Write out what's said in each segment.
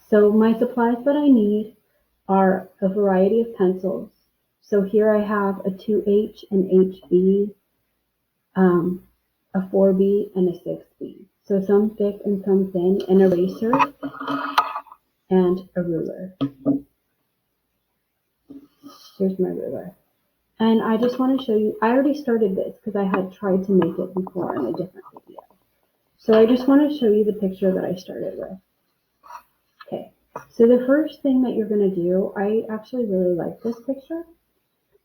So my supplies that I need are a variety of pencils. So here I have a 2H and HB, a 4B and a 6B. So some thick and some thin, an eraser and a ruler. Here's my ruler. And I just want to show you, I already started this because I had tried to make it before in a different video. So I just want to show you the picture that I started with. Okay, so the first thing that you're going to do, I actually really like this picture,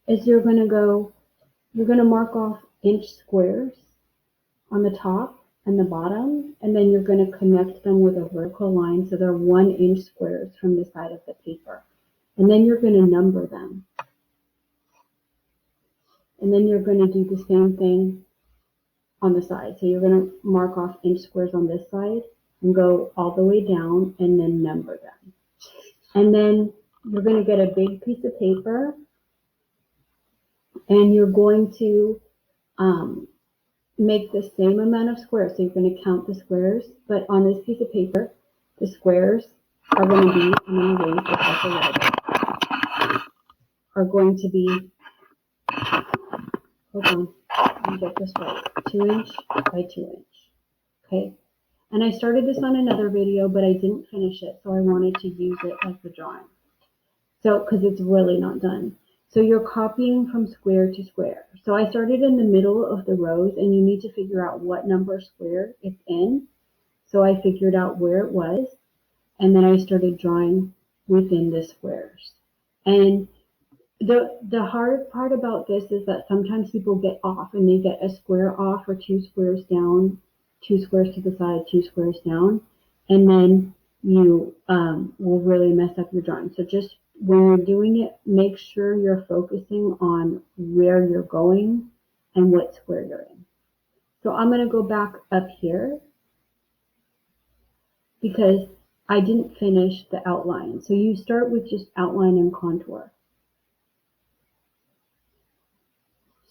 is you're going to mark off inch squares on the top and the bottom, and then you're going to connect them with a vertical line so they're 1 inch squares from the side of the paper. And then you're going to number them. And then you're going to do the same thing on the side. So you're going to mark off inch squares on this side and go all the way down and then number them. And then you're going to get a big piece of paper and you're going to make the same amount of squares. So you're going to count the squares, but on this piece of paper, the squares are going to be, I'm going to raise this up a little bit, are going to be, hold on, let me get this right, 2 inch by 2 inch, okay? And I started this on another video, but I didn't finish it, so I wanted to use it as the drawing. So, because it's really not done. So you're copying from square to square. So I started in the middle of the rows, and you need to figure out what number square it's in. So I figured out where it was, and then I started drawing within the squares. And the hard part about this is that sometimes people get off, and they get a square off or 2 squares down, 2 squares to the side, 2 squares down, and then you will really mess up your drawing. So just when you're doing it, make sure you're focusing on where you're going and what square you're in. So I'm going to go back up here because I didn't finish the outline. So you start with just outline and contour.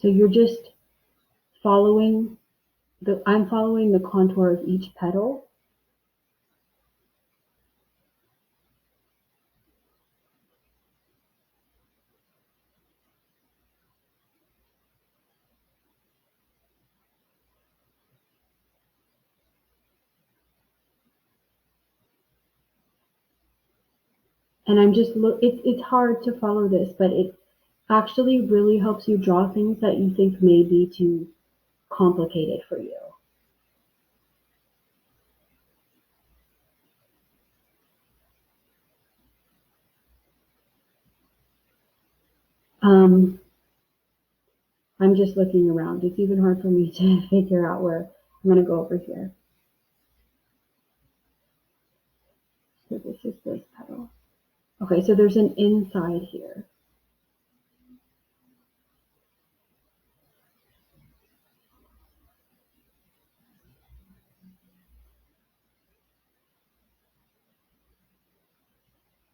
So you're just following I'm following the contour of each petal. And I'm just it's hard to follow this, but it actually really helps you draw things that you think may be too complicated for you. I'm just looking around. It's even hard for me to figure out where I'm going to go over here. So this is this petal. Okay, so there's an inside here.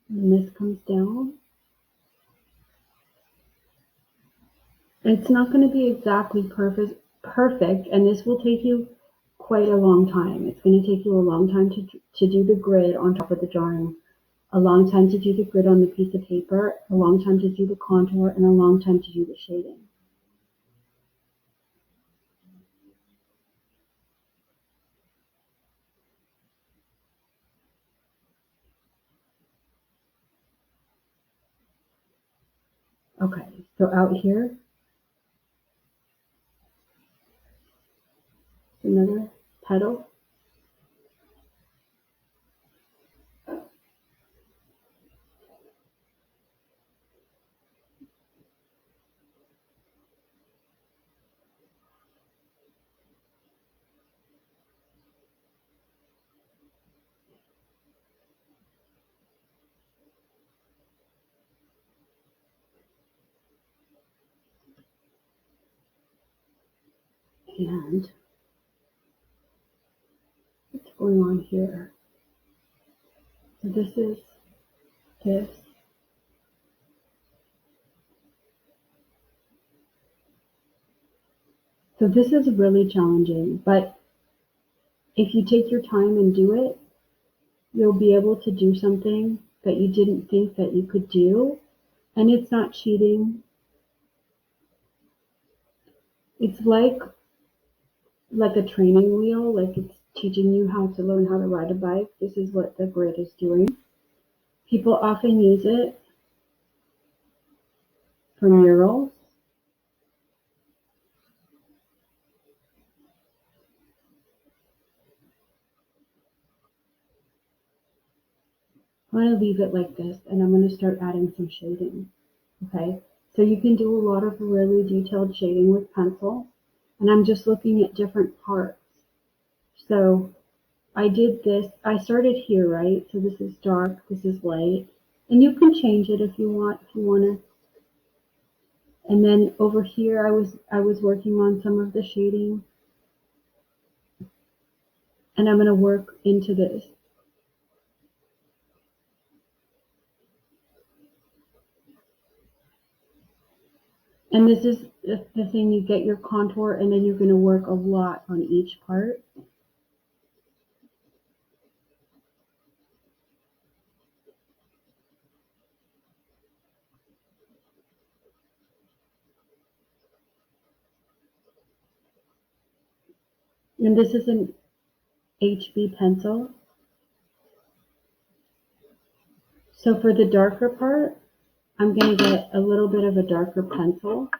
And this comes down. It's not going to be exactly perfect, and this will take you quite a long time. It's going to take you a long time to do the grid on top of the drawing, a long time to do the grid on the piece of paper, a long time to do the contour, and a long time to do the shading. Okay, so out here, another petal. And what's going on here? So this is this. So this is really challenging, but if you take your time and do it, you'll be able to do something that you didn't think that you could do. And it's not cheating. It's like a training wheel, like it's teaching you how to learn how to ride a bike. This is what the grid is doing. People often use it for murals. I'm going to leave it like this, and I'm going to start adding some shading. Okay, so you can do a lot of really detailed shading with pencil, and I'm just looking at different parts. So I did this, I started here, right? So this is dark, this is light, and you can change it if you want to. And then over here, I was working on some of the shading, and I'm going to work into this. And this is the thing, you get your contour, and then you're going to work a lot on each part. And this is an HB pencil. So for the darker part, I'm going to get a little bit of a darker pencil.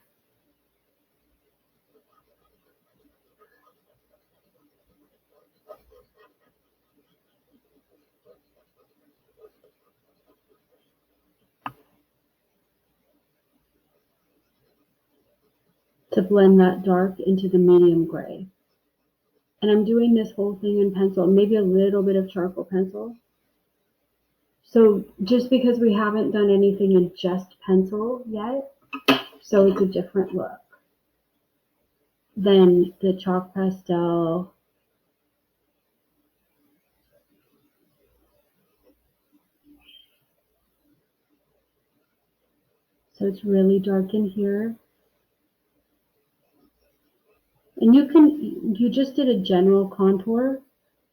To blend that dark into the medium gray. And I'm doing this whole thing in pencil, maybe a little bit of charcoal pencil. So just because we haven't done anything in just pencil yet, so it's a different look than the chalk pastel. So it's really dark in here. And you just did a general contour.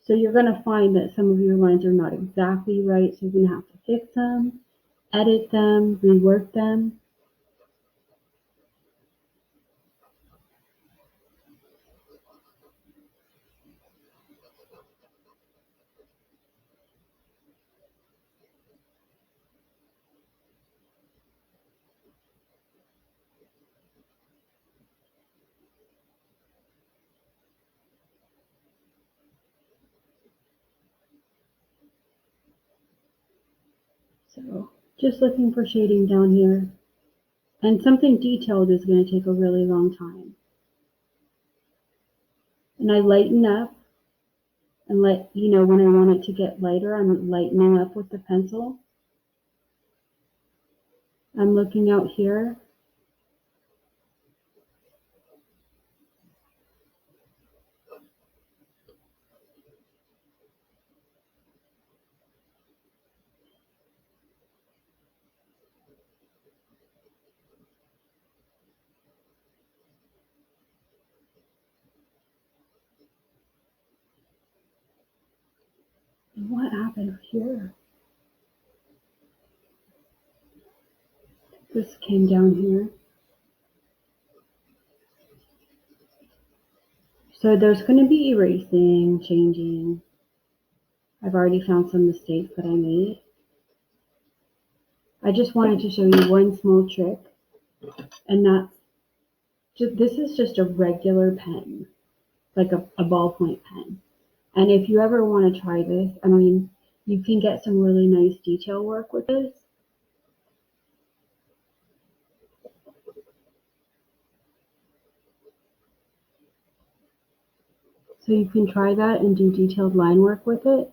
So you're going to find that some of your lines are not exactly right. So you're going to have to fix them, edit them, rework them. So just looking for shading down here. And something detailed is going to take a really long time. And I lighten up and when I want it to get lighter, I'm lightening up with the pencil. I'm looking out here. What happened here? This came down here. So there's going to be erasing, changing. I've already found some mistakes that I made. I just wanted to show you one small trick, and this is just a regular pen, like a ballpoint pen. And if you ever want to try this, I mean, you can get some really nice detail work with this. So you can try that and do detailed line work with it.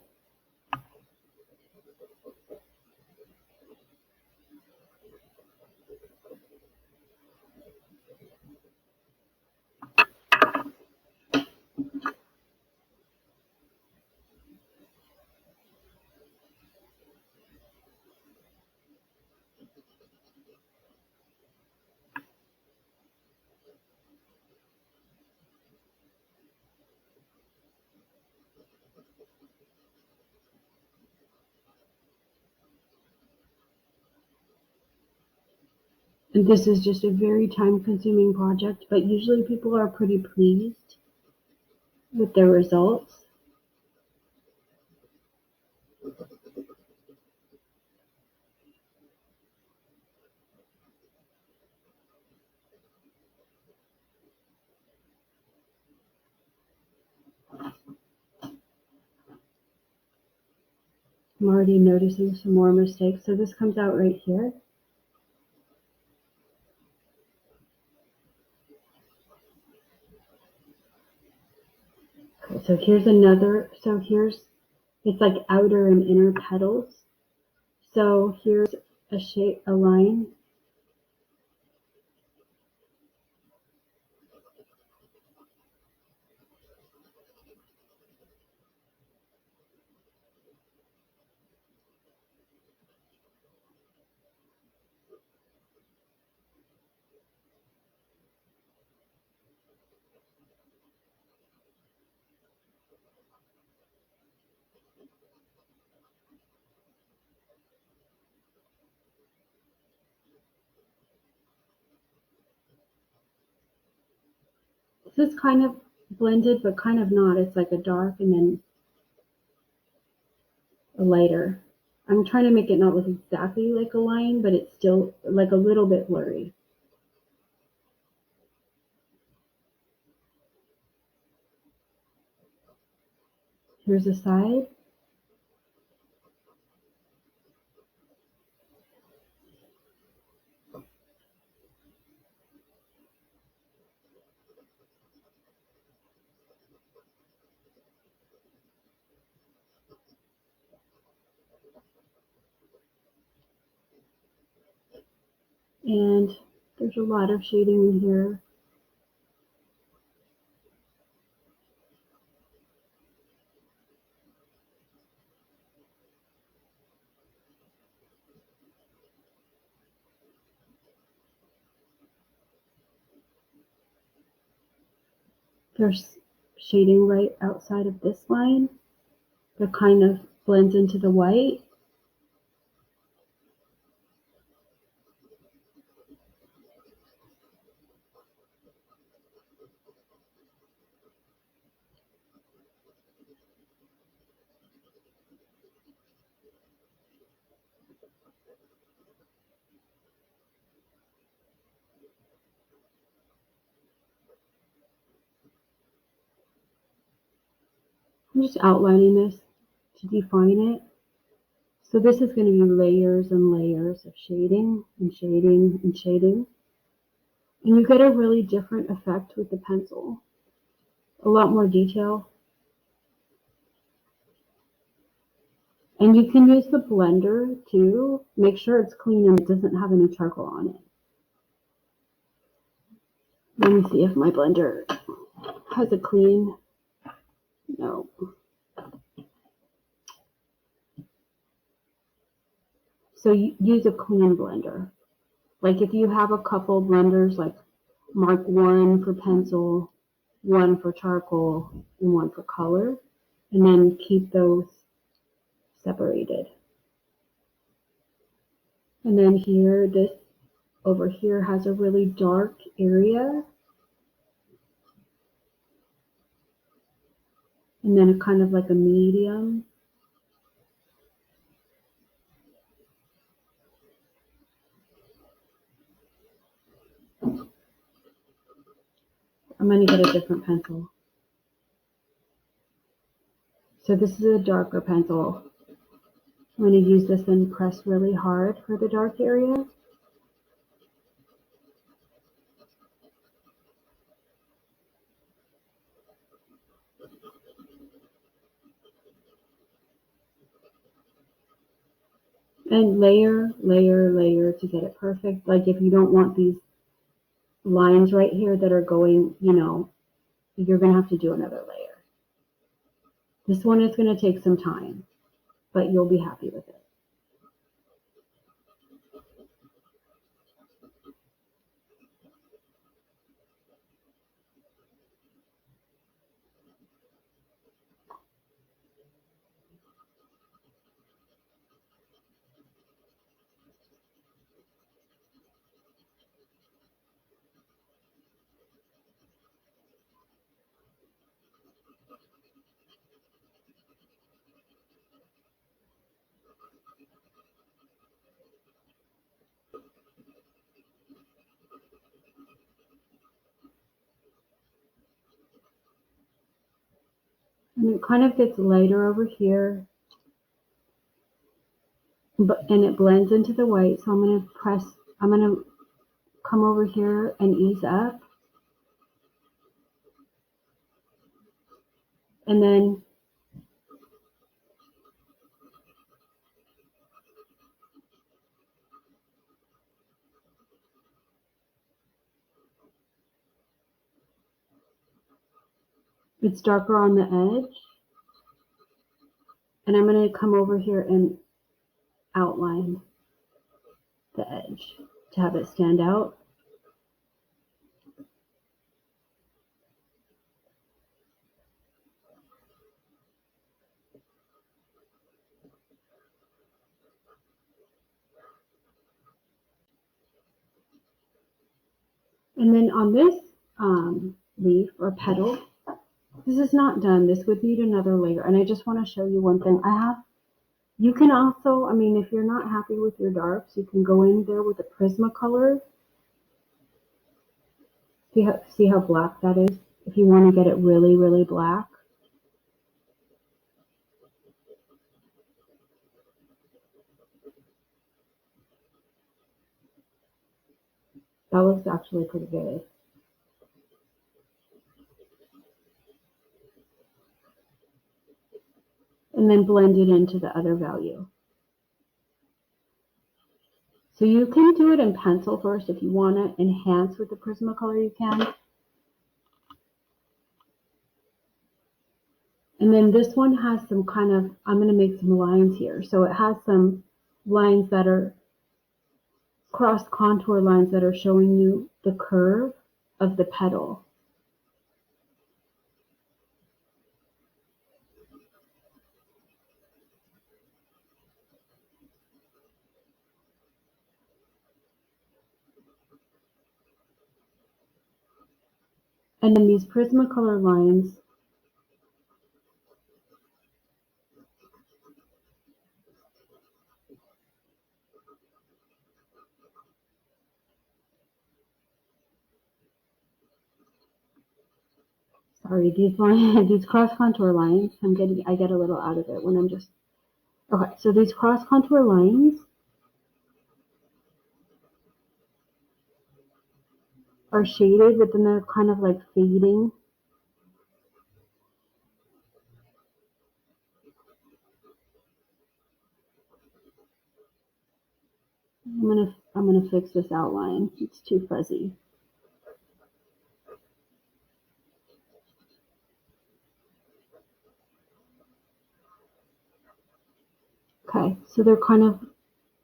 And this is just a very time-consuming project, but usually people are pretty pleased with their results. I'm already noticing some more mistakes. So this comes out right here. Okay, so here's another, it's like outer and inner petals. So here's a shape, a line. This is kind of blended, but kind of not. It's like a dark and then a lighter. I'm trying to make it not look exactly like a line, but it's still like a little bit blurry. Here's a side. And there's a lot of shading in here. There's shading right outside of this line that kind of blends into the white. I'm just outlining this to define it. So this is going to be layers and layers of shading and shading and shading. And you get a really different effect with the pencil. A lot more detail. And you can use the blender too. Make sure it's clean and it doesn't have any charcoal on it. Let me see if my blender has a clean. No. So you use a clean blender. Like if you have a couple blenders, like mark one for pencil, one for charcoal, and one for color, and then keep those separated. And then here, this over here has a really dark area. And then a kind of like a medium. I'm going to get a different pencil. So this is a darker pencil. I'm going to use this and press really hard for the dark area. And layer, layer, layer to get it perfect. Like if you don't want these lines right here that are going, you know, you're going to have to do another layer. This one is going to take some time, but you'll be happy with it. And it kind of gets lighter over here, and it blends into the white. So I'm going to come over here and ease up. And then it's darker on the edge. And I'm going to come over here and outline the edge to have it stand out. And then on this leaf or petal, this is not done. This would need another layer. And I just want to show you one thing. You can also, I mean, if you're not happy with your darks, you can go in there with a Prismacolor. See how black that is? If you want to get it really, really black. That looks actually pretty good. And then blend it into the other value. So you can do it in pencil first. If you want to enhance with the Prismacolor, you can. And then this one has some kind of, I'm going to make some lines here. So it has some lines that are cross contour lines that are showing you the curve of the petal. And then these Prismacolor lines sorry, these cross contour lines, I get a little out of it when I'm just, okay, so these cross contour lines are shaded, but then they're kind of like fading. I'm gonna fix this outline. It's too fuzzy. Okay, so they're kind of,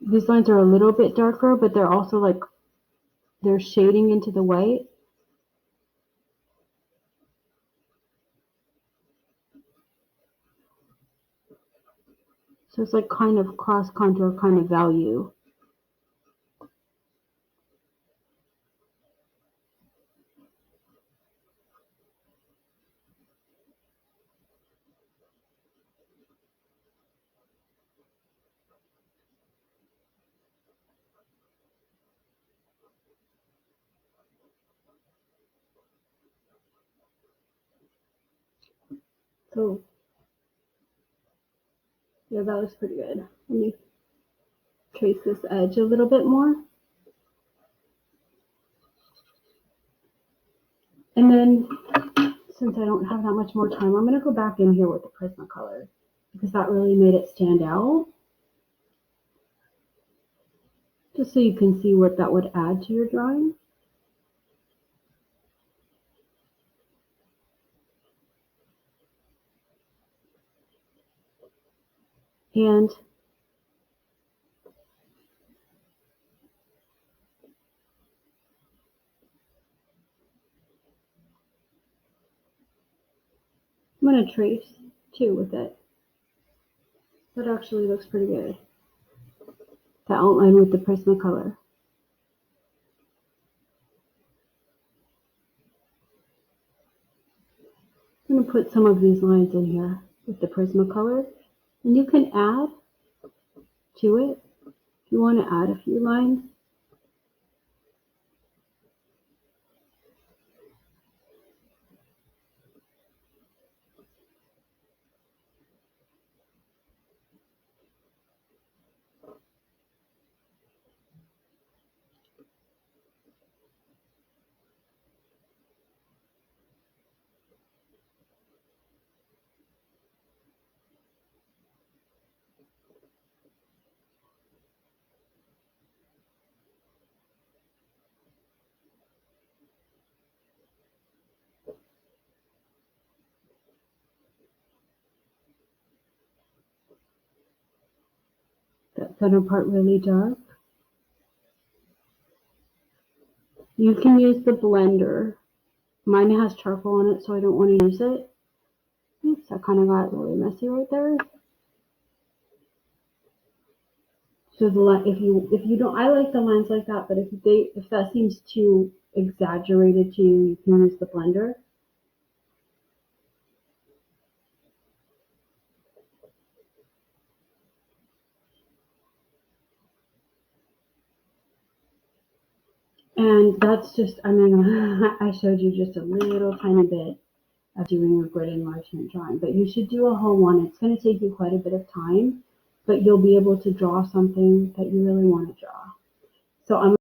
these lines are a little bit darker, but they're also like, they're shading into the white. So it's like kind of cross contour kind of value. So yeah, that looks pretty good. Let me trace this edge a little bit more. And then, since I don't have that much more time, I'm going to go back in here with the Prismacolor because that really made it stand out. Just so you can see what that would add to your drawing. And I'm going to trace too with it. That actually looks pretty good. The outline with the Prismacolor. I'm going to put some of these lines in here with the Prismacolor. And you can add to it if you want to add a few lines. center part really dark. You can use the blender. Mine has charcoal on it, so I don't want to use it. Oops, that kind of got really messy right there. So if you don't, I like the lines like that, but if that seems too exaggerated to you, you can use the blender. And that's just, I mean, I showed you just a little tiny bit of doing a grid enlargement drawing, but you should do a whole one. It's going to take you quite a bit of time, but you'll be able to draw something that you really want to draw. So I'm